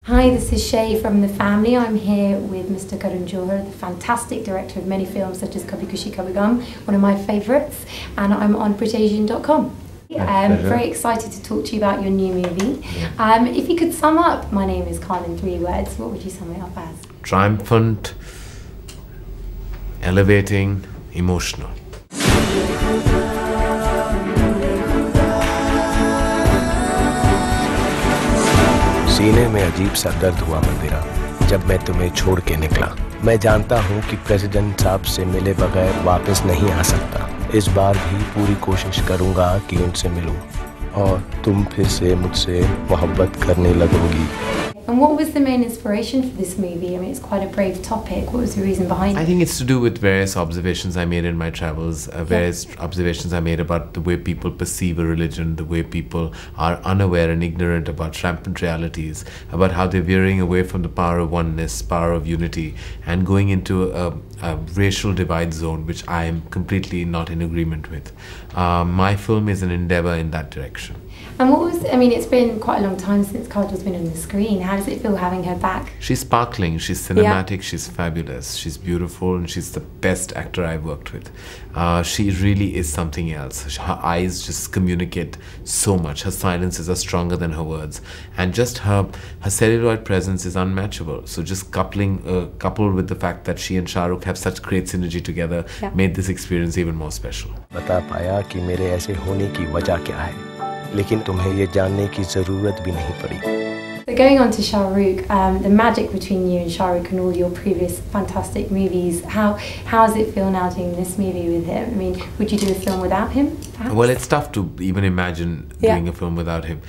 Hi, this is Shay from The Family. I'm here with Mr. Karan Johar, the fantastic director of many films such as Kabhi Khushi Kabhie Gham, one of my favourites, and I'm on BritAsian.com. Very excited to talk to you about your new movie. If you could sum up My Name is Khan in 3 words, what would you sum it up as? Triumphant, elevating, emotional. सीने में अजीब सा दर्द हुआ मंदिरा जब मैं तुम्हें छोड़ के निकला। मैं जानता हूँ कि प्रेसिडेंट साहब से मिले बगैर वापस नहीं आ सकता। इस बार भी पूरी कोशिश करूँगा कि उनसे मिलूँ और तुम फिर से मुझसे मोहब्बत करने लगोगी। And what was the main inspiration for this movie? I mean, it's quite a brave topic. What was the reason behind it? I think it's to do with various observations I made in my travels, various observations I made about the way people perceive a religion, the way people are unaware and ignorant about rampant realities, about how they're veering away from the power of oneness, power of unity, and going into a racial divide zone, which I am completely not in agreement with. My film is an endeavor in that direction. And what was, I mean, it's been quite a long time since Kajol's been on the screen. How does it feel having her back? She's sparkling, she's cinematic, she's fabulous, she's beautiful, and she's the best actor I've worked with. She really is something else. Her eyes just communicate so much. Her silences are stronger than her words. And just her celluloid presence is unmatchable. So just coupled with the fact that she and Shah Rukh have such great synergy together made this experience even more special. बता पाया कि मेरे ऐसे होने की वजह क्या है, लेकिन तुम्हें ये जानने की ज़रूरत भी नहीं पड़ी। So going on to Shah Rukh, the magic between you and Shah Rukh and all your previous fantastic movies, how does it feel now doing this movie with him? I mean, would you do a film without him, perhaps? Well, it's tough to even imagine doing a film without him.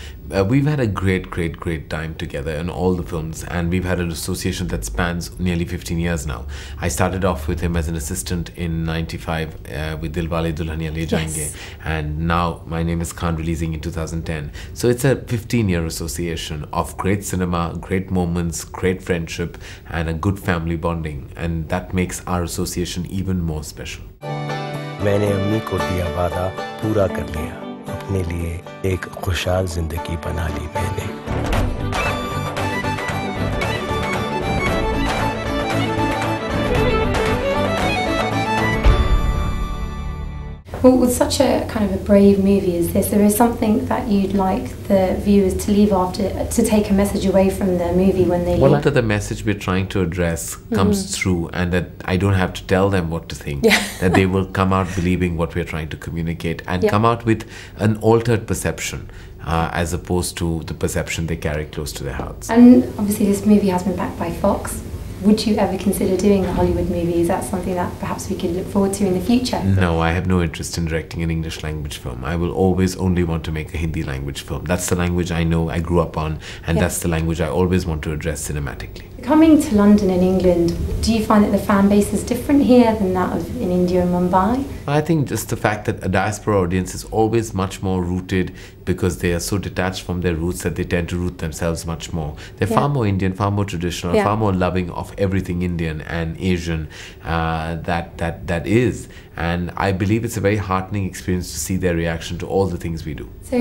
We've had a great time together in all the films, and we've had an association that spans nearly 15 years now. I started off with him as an assistant in '95 with Dilwale Dulhaniya Le Jayenge, and now My Name is Khan releasing in 2010. So it's a 15-year association of great cinema, great moments, great friendship, and a good family bonding, and that makes our association even more special. मैंने अम्मी को दिया वादा पूरा कर लिया, अपने लिए एक खुशहाल जिंदगी बना ली मैंने। Well, with such a kind of a brave movie as this, there is something that you'd like the viewers to leave after, to take a message away from the movie when they leave. Well, after the message we're trying to address comes through, and that I don't have to tell them what to think, that they will come out believing what we're trying to communicate and come out with an altered perception as opposed to the perception they carry close to their hearts. And obviously this movie has been backed by Fox. Would you ever consider doing a Hollywood movie? Is that something that perhaps we could look forward to in the future? No, I have no interest in directing an English language film. I will always only want to make a Hindi language film. That's the language I know, I grew up on, and that's the language I always want to address cinematically. Coming to London and England, do you find that the fan base is different here than that of in India and Mumbai? I think just the fact that a diaspora audience is always much more rooted, because they are so detached from their roots that they tend to root themselves much more. They're far more Indian, far more traditional, far more loving of everything Indian and Asian that is. And I believe it's a very heartening experience to see their reaction to all the things we do. So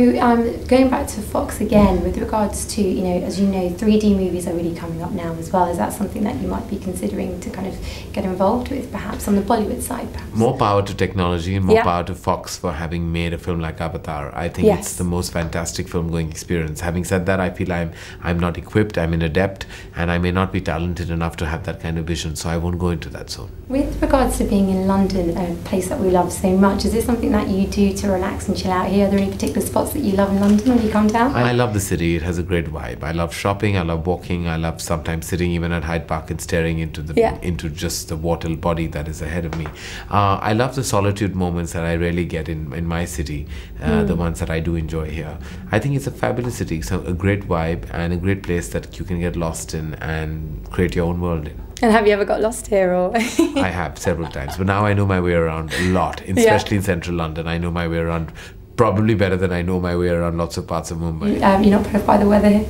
going back to Fox again, with regards to, you know, as you know, 3D movies are really coming up now as well. Is that something that you might be considering to kind of get involved with, perhaps on the Bollywood side? Perhaps? More power to technology and more power to Fox for having made a film like Avatar. I think it's the most fantastic film-going experience. Having said that, I feel I'm not equipped, I'm an adept, and I may not be talented enough to have that kind of vision, so I won't go into that zone. With regards to being in London, a place that we love so much, is this something that you do to relax and chill out here? Are there any particular spots that you love in London when you come down? I love the city. It has a great vibe. I love shopping, I love walking, I love sometimes sitting even at Hyde Park and staring into the into just the water body that is ahead of me. I love the solitude moments that I rarely get in my city, the ones that I do enjoy here. I think it's a fabulous city, so a great vibe and a great place that you can get lost in and create your own world in. And have you ever got lost here? Or I have several times, but now I know my way around a lot, especially in central London. I know my way around probably better than I know my way around lots of parts of Mumbai. You're not put off by the weather here?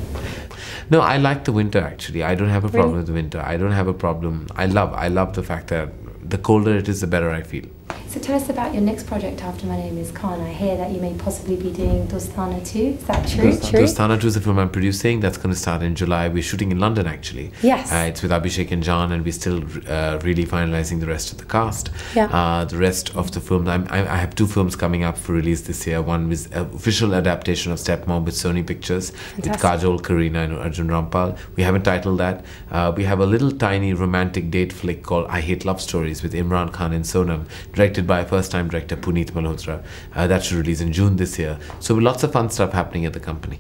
No, I like the winter actually. I don't have a problem with the winter. I don't have a problem. I love the fact that the colder it is, the better I feel. So tell us about your next project after My Name is Khan. I hear that you may possibly be doing Dostana 2. Is that true? Dostana 2 is a film I'm producing. That's going to start in July. We're shooting in London, actually. Yes. It's with Abhishek and John, and we're still really finalizing the rest of the cast. Yeah. The rest of the film, I have 2 films coming up for release this year. One is an official adaptation of Stepmom with Sony Pictures. Fantastic. With Kajol, Kareena and Arjun Rampal. We haven't titled that. We have a little tiny romantic date flick called I Hate Love Stories with Imran Khan and Sonam, directed by first-time director Puneet Malhotra. That should release in June this year. So lots of fun stuff happening at the company.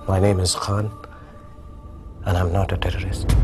My name is Khan, and I'm not a terrorist.